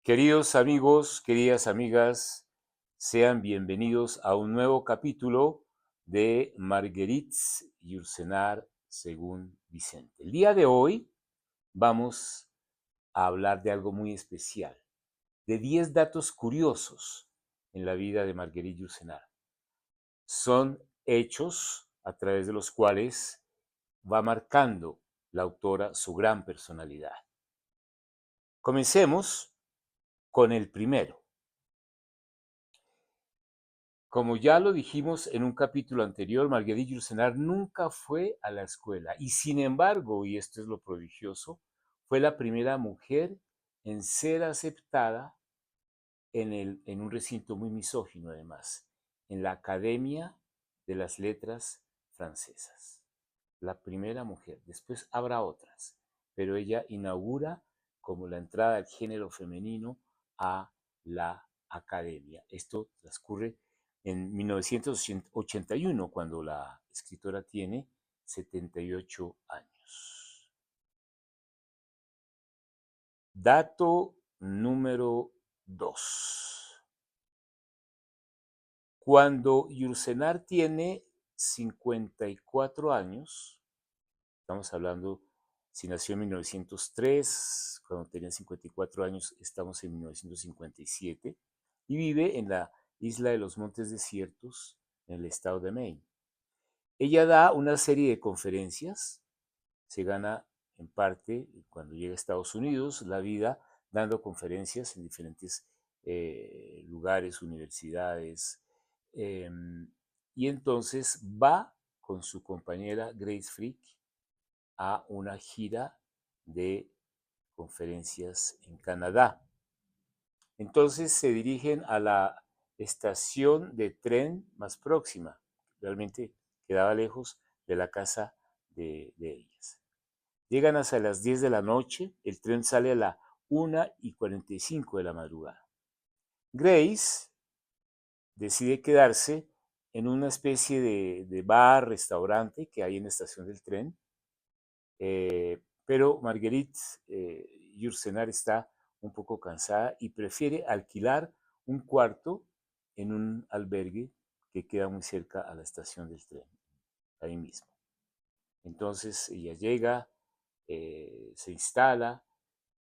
Queridos amigos, queridas amigas, sean bienvenidos a un nuevo capítulo de Marguerite's Yourcenar según Vicente. El día de hoy vamos a hablar de algo muy especial, de 10 datos curiosos en la vida de Marguerite Yourcenar. Son hechos a través de los cuales va marcando la autora su gran personalidad. Comencemos con el primero. Como ya lo dijimos en un capítulo anterior, Marguerite Yourcenar nunca fue a la escuela y sin embargo, y esto es lo prodigioso, fue la primera mujer en ser aceptada en un recinto muy misógino además, en la Academia de las Letras Francesas. La primera mujer, después habrá otras, pero ella inaugura como la entrada del género femenino a la academia. Esto transcurre en 1981, cuando la escritora tiene 78 años. Dato número 2. Cuando Yourcenar tiene 54 años, estamos hablando, si nació en 1903, cuando tenía 54 años, estamos en 1957, y vive en la isla de los Montes Desiertos, en el estado de Maine. Ella da una serie de conferencias, se gana en parte, cuando llega a Estados Unidos, la vida dando conferencias en diferentes lugares, universidades, eh, y entonces va con su compañera Grace Frick a una gira de conferencias en Canadá. Entonces se dirigen a la estación de tren más próxima. Realmente quedaba lejos de la casa de ellas. Llegan hasta las 10 de la noche, el tren sale a la 1:45 de la madrugada. Grace decide quedarse en una especie de bar, restaurante que hay en la estación del tren, pero Marguerite Yourcenar está un poco cansada y prefiere alquilar un cuarto en un albergue que queda muy cerca a la estación del tren, ahí mismo. Entonces ella llega, se instala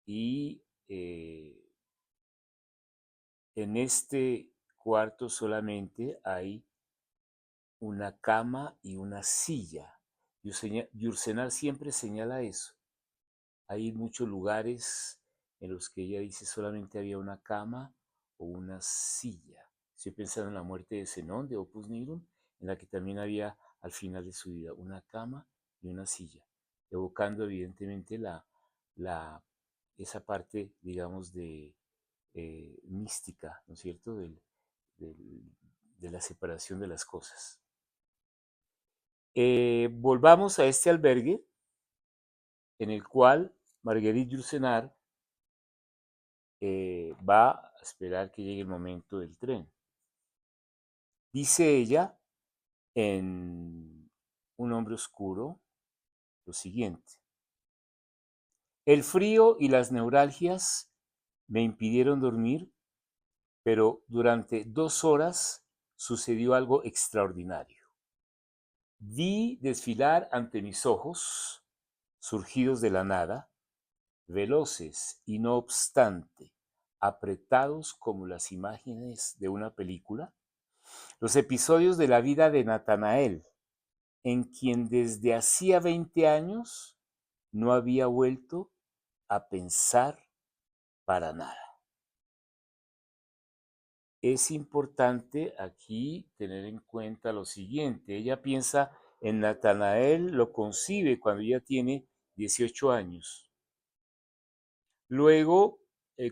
y en este cuarto solamente hay una cama y una silla. Yourcenar siempre señala eso. Hay muchos lugares en los que ella dice solamente había una cama o una silla. Estoy pensando en la muerte de Zenón, de Opus Nirum, en la que también había al final de su vida una cama y una silla, evocando evidentemente esa parte, digamos, de mística, ¿no es cierto?, de la separación de las cosas. Volvamos a este albergue en el cual Marguerite Yourcenar va a esperar que llegue el momento del tren. Dice ella en Un hombre oscuro lo siguiente: el frío y las neuralgias me impidieron dormir, pero durante 2 horas sucedió algo extraordinario. Vi desfilar ante mis ojos, surgidos de la nada, veloces y no obstante apretados como las imágenes de una película, los episodios de la vida de Natanael, en quien desde hacía 20 años no había vuelto a pensar para nada. Es importante aquí tener en cuenta lo siguiente: ella piensa en Natanael, lo concibe cuando ella tiene 18 años. Luego,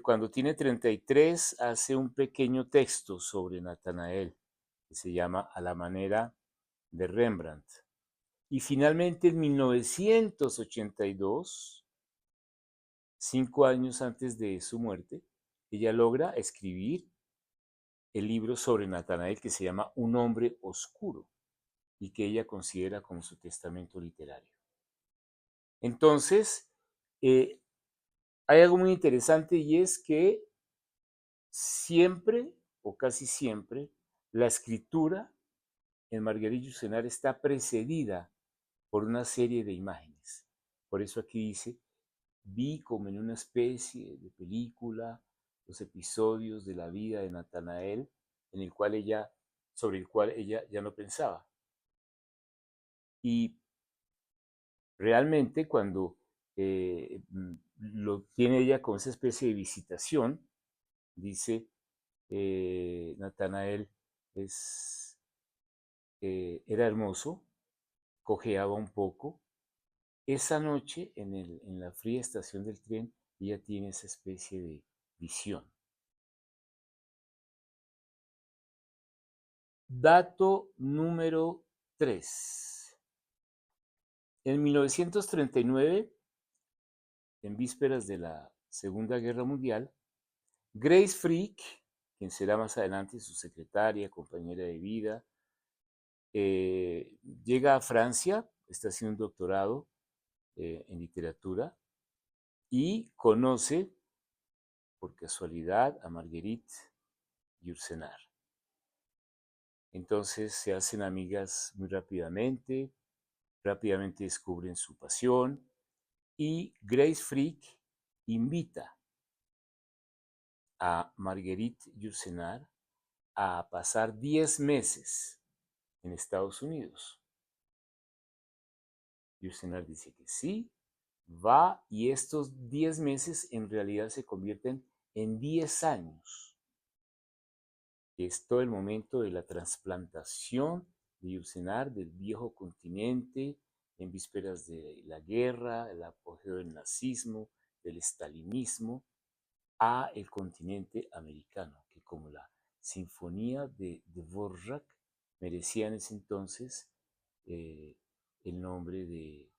cuando tiene 33, hace un pequeño texto sobre Natanael, que se llama A la manera de Rembrandt. Y finalmente, en 1982, 5 años antes de su muerte, ella logra escribir el libro sobre Natanael, que se llama Un hombre oscuro, y que ella considera como su testamento literario. Entonces, hay algo muy interesante, y es que siempre o casi siempre la escritura en Marguerite Yourcenar está precedida por una serie de imágenes. Por eso aquí dice, vi como en una especie de película los episodios de la vida de Natanael sobre el cual ella ya no pensaba. Y realmente cuando lo tiene ella con esa especie de visitación, dice Natanael era hermoso, cojeaba un poco. Esa noche en la fría estación del tren ella tiene esa especie de visión. Dato número 3. En 1939, en vísperas de la Segunda Guerra Mundial, Grace Frick, quien será más adelante su secretaria, compañera de vida, llega a Francia, está haciendo un doctorado en literatura y conoce por casualidad a Marguerite Yourcenar. Entonces se hacen amigas muy rápidamente descubren su pasión y Grace Frick invita a Marguerite Yourcenar a pasar 10 meses en Estados Unidos. Yourcenar dice que sí, va y estos 10 meses en realidad se convierten en 10 años. Es todo el momento de la trasplantación de Yourcenar del viejo continente en vísperas de la guerra, el apogeo del nazismo, del estalinismo, a el continente americano, que como la Sinfonía de Dvorak merecía en ese entonces eh, el nombre de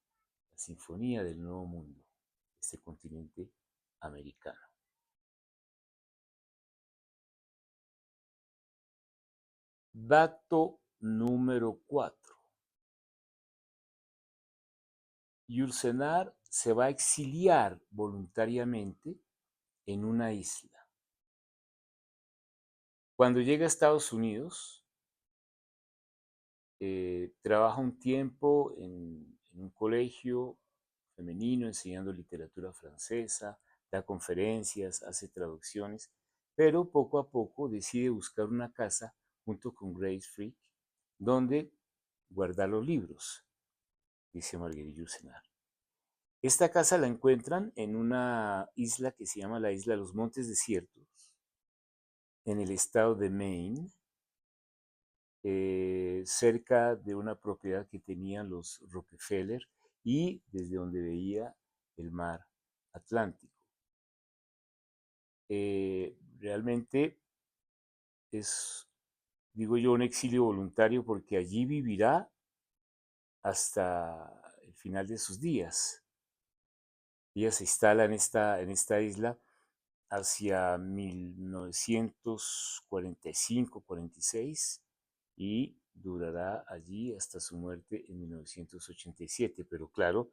la Sinfonía del Nuevo Mundo, este continente americano. Dato número 4. Yourcenar se va a exiliar voluntariamente en una isla. Cuando llega a Estados Unidos, trabaja un tiempo en un colegio femenino enseñando literatura francesa, da conferencias, hace traducciones, pero poco a poco decide buscar una casa junto con Grace Frick donde guardar los libros, dice Marguerite Yourcenar. Esta casa la encuentran en una isla que se llama la isla de los Montes Desiertos, en el estado de Maine, cerca de una propiedad que tenían los Rockefeller y desde donde veía el mar Atlántico. Realmente es, digo yo, un exilio voluntario porque allí vivirá hasta el final de sus días. Ella se instala en esta isla hacia 1945-46 y durará allí hasta su muerte en 1987, pero claro,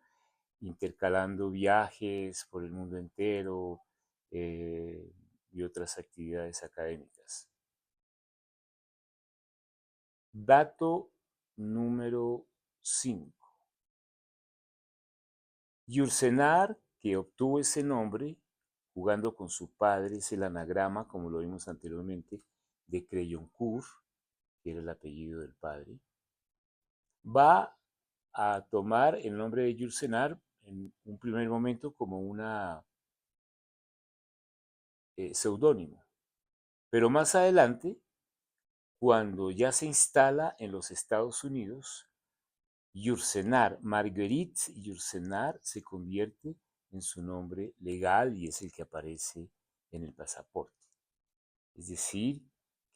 intercalando viajes por el mundo entero y otras actividades académicas. Dato número 5. Yourcenar, que obtuvo ese nombre jugando con su padre, es el anagrama, como lo vimos anteriormente, de Crayoncourt, que era el apellido del padre, va a tomar el nombre de Yourcenar en un primer momento como una seudónimo. Pero más adelante, cuando ya se instala en los Estados Unidos, Yourcenar, Marguerite Yourcenar, se convierte en su nombre legal y es el que aparece en el pasaporte. Es decir,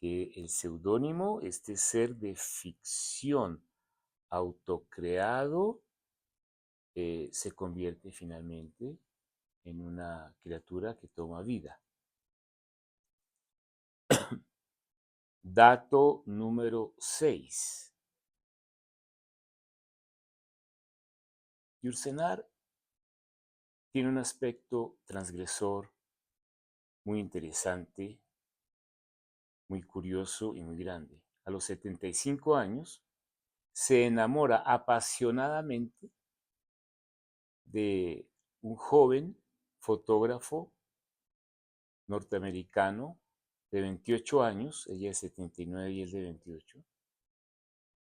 que el seudónimo, este ser de ficción autocreado, se convierte finalmente en una criatura que toma vida. Dato número 6. Yourcenar tiene un aspecto transgresor muy interesante muy curioso y muy grande. A los 75 años se enamora apasionadamente de un joven fotógrafo norteamericano de 28 años, ella es 79 y él de 28,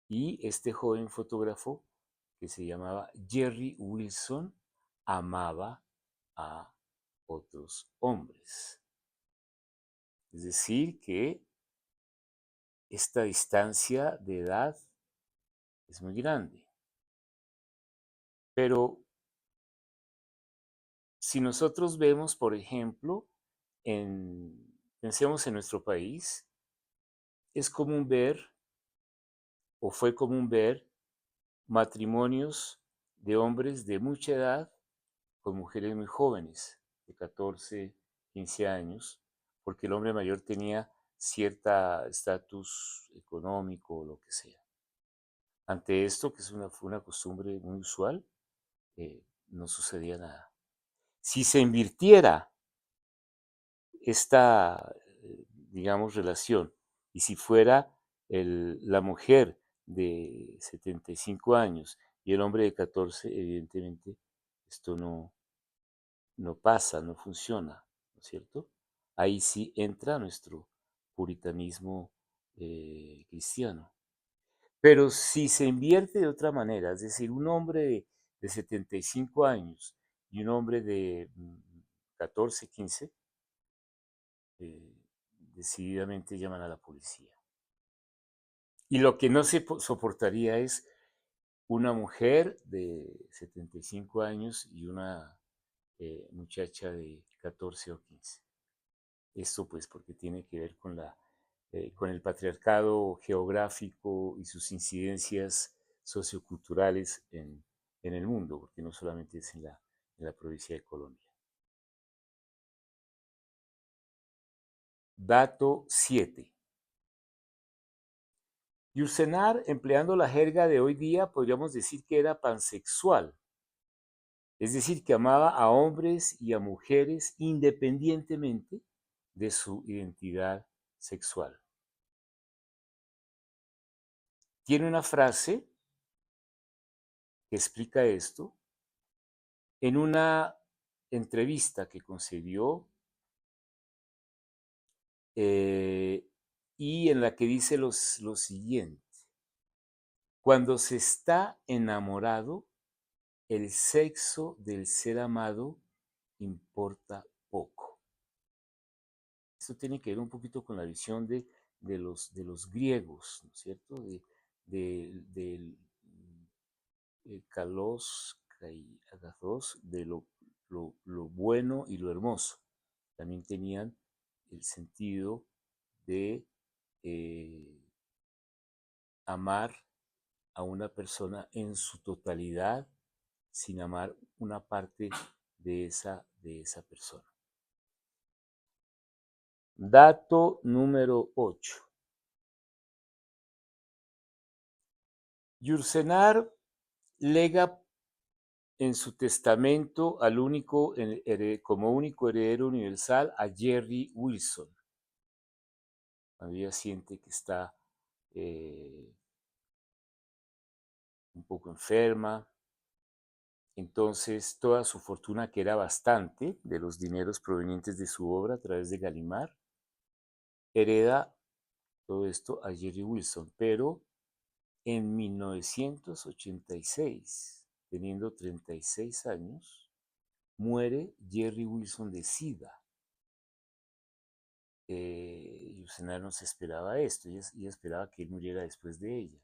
y este joven fotógrafo que se llamaba Jerry Wilson amaba a otros hombres. Es decir, que esta distancia de edad es muy grande. Pero si nosotros vemos, por ejemplo, pensemos en nuestro país, es común ver, o fue común ver, matrimonios de hombres de mucha edad con mujeres muy jóvenes, de 14, 15 años, porque el hombre mayor tenía cierta estatus económico o lo que sea. Ante esto, que fue una costumbre muy usual, no sucedía nada. Si se invirtiera esta, digamos, relación, y si fuera la mujer de 75 años y el hombre de 14, evidentemente esto no pasa, no funciona, ¿no es cierto? Ahí sí entra nuestro puritanismo cristiano. Pero si se invierte de otra manera, es decir, un hombre de 75 años y un hombre de 14, 15, eh, decididamente llaman a la policía. Y lo que no se soportaría es una mujer de 75 años y una muchacha de 14 o 15. Esto pues porque tiene que ver con el patriarcado geográfico y sus incidencias socioculturales en el mundo, porque no solamente es en la provincia de Colombia. Dato 7. Yursenar, empleando la jerga de hoy día, podríamos decir que era pansexual, es decir, que amaba a hombres y a mujeres independientemente de su identidad sexual. Tiene una frase que explica esto en una entrevista que concedió y en la que dice lo siguiente: cuando se está enamorado, el sexo del ser amado importa poco. Esto tiene que ver un poquito con la visión de los griegos, ¿no es cierto? Del kalos y agathos, de lo bueno y lo hermoso. También tenían el sentido de amar a una persona en su totalidad sin amar una parte de esa persona. Dato número 8. Yursenar lega en su testamento como único heredero universal a Jerry Wilson. Cuando ella siente que está un poco enferma, entonces toda su fortuna, que era bastante, de los dineros provenientes de su obra a través de Gallimard, hereda todo esto a Jerry Wilson, pero en 1986, teniendo 36 años, muere Jerry Wilson de SIDA. Yursenar no se esperaba esto, ella esperaba que él muriera después de ella.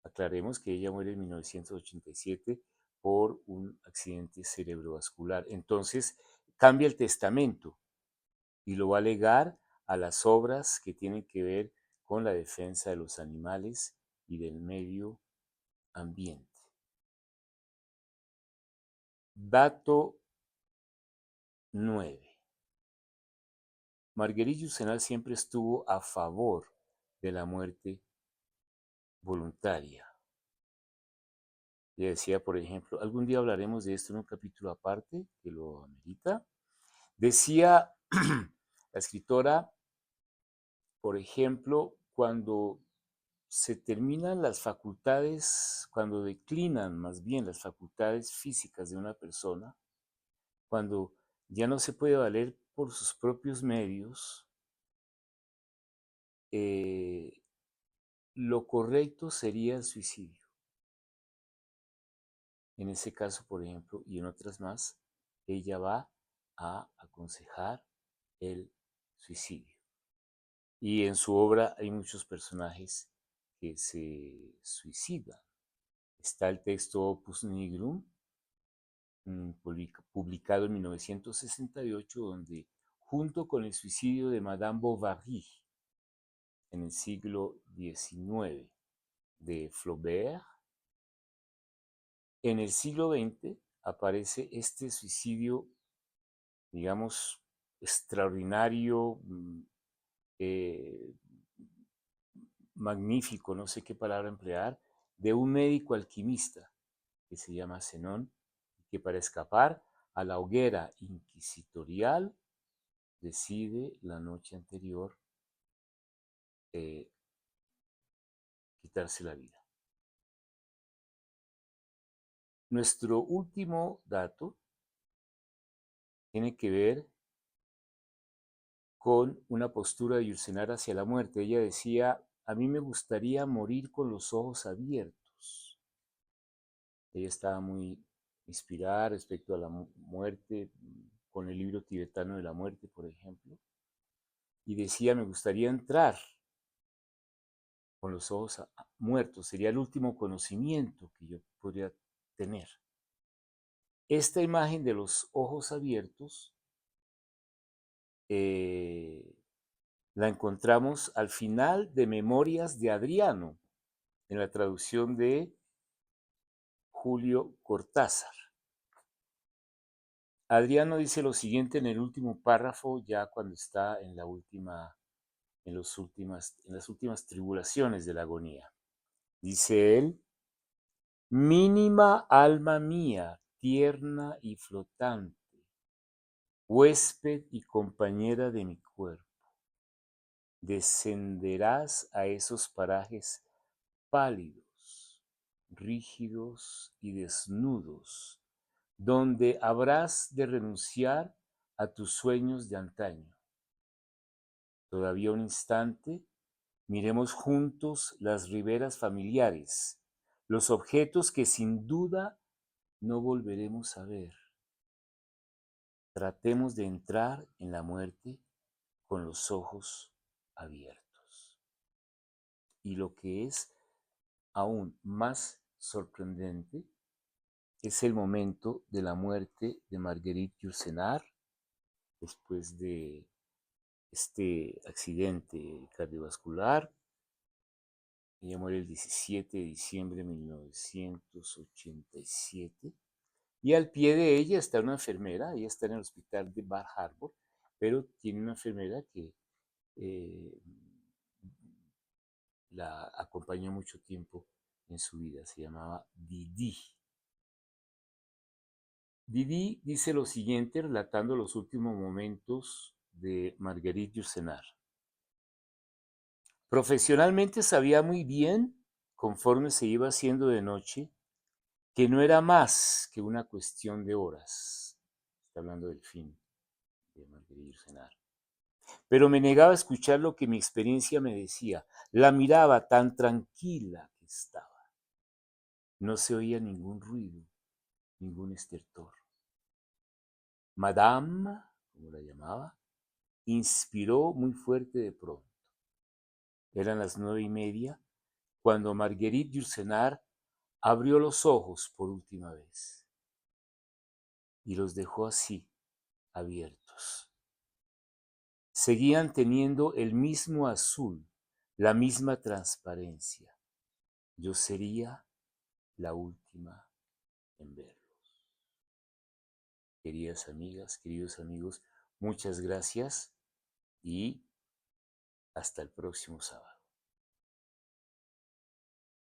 Aclaremos que ella muere en 1987 por un accidente cerebrovascular. Entonces cambia el testamento y lo va a legar a las obras que tienen que ver con la defensa de los animales y del medio ambiente. Dato 9. Marguerite Yourcenar siempre estuvo a favor de la muerte voluntaria. Ella decía, por ejemplo, algún día hablaremos de esto en un capítulo aparte que lo amerita. Decía la escritora por ejemplo, cuando se terminan las facultades, cuando declinan más bien las facultades físicas de una persona, cuando ya no se puede valer por sus propios medios, lo correcto sería el suicidio. En ese caso, por ejemplo, y en otras más, ella va a aconsejar el suicidio. Y en su obra hay muchos personajes que se suicidan. Está el texto Opus Nigrum, publicado en 1968, donde, junto con el suicidio de Madame Bovary en el siglo XIX, de Flaubert, en el siglo XX aparece este suicidio, digamos, extraordinario, eh, magnífico, no sé qué palabra emplear, de un médico alquimista que se llama Zenón, que para escapar a la hoguera inquisitorial decide la noche anterior quitarse la vida. Nuestro último dato tiene que ver con una postura de Yursenar hacia la muerte. Ella decía: a mí me gustaría morir con los ojos abiertos. Ella estaba muy inspirada respecto a la muerte, con el libro tibetano de la muerte, por ejemplo, y decía: me gustaría entrar con los ojos muertos, sería el último conocimiento que yo podría tener. Esta imagen de los ojos abiertos la encontramos al final de Memorias de Adriano, en la traducción de Julio Cortázar. Adriano dice lo siguiente en el último párrafo, ya cuando está en las últimas tribulaciones de la agonía. Dice él: mínima alma mía, tierna y flotante, huésped y compañera de mi cuerpo, descenderás a esos parajes pálidos, rígidos y desnudos, donde habrás de renunciar a tus sueños de antaño. Todavía un instante, miremos juntos las riberas familiares, los objetos que sin duda no volveremos a ver. Tratemos de entrar en la muerte con los ojos abiertos. Y lo que es aún más sorprendente es el momento de la muerte de Marguerite Yourcenar, después de este accidente cardiovascular. Ella muere el 17 de diciembre de 1987. Y al pie de ella está una enfermera. Ella está en el hospital de Bar Harbor, pero tiene una enfermera que la acompañó mucho tiempo en su vida. Se llamaba Didi. Didi dice lo siguiente, relatando los últimos momentos de Marguerite Yourcenar. Profesionalmente sabía muy bien, conforme se iba haciendo de noche, que no era más que una cuestión de horas. Está hablando del fin de Marguerite Yourcenar. Pero me negaba a escuchar lo que mi experiencia me decía. La miraba tan tranquila que estaba. No se oía ningún ruido, ningún estertor. Madame, como la llamaba, inspiró muy fuerte de pronto. Eran las 9:30 cuando Marguerite Yourcenar abrió los ojos por última vez y los dejó así, abiertos. Seguían teniendo el mismo azul, la misma transparencia. Yo sería la última en verlos. Queridas amigas, queridos amigos, muchas gracias y hasta el próximo sábado.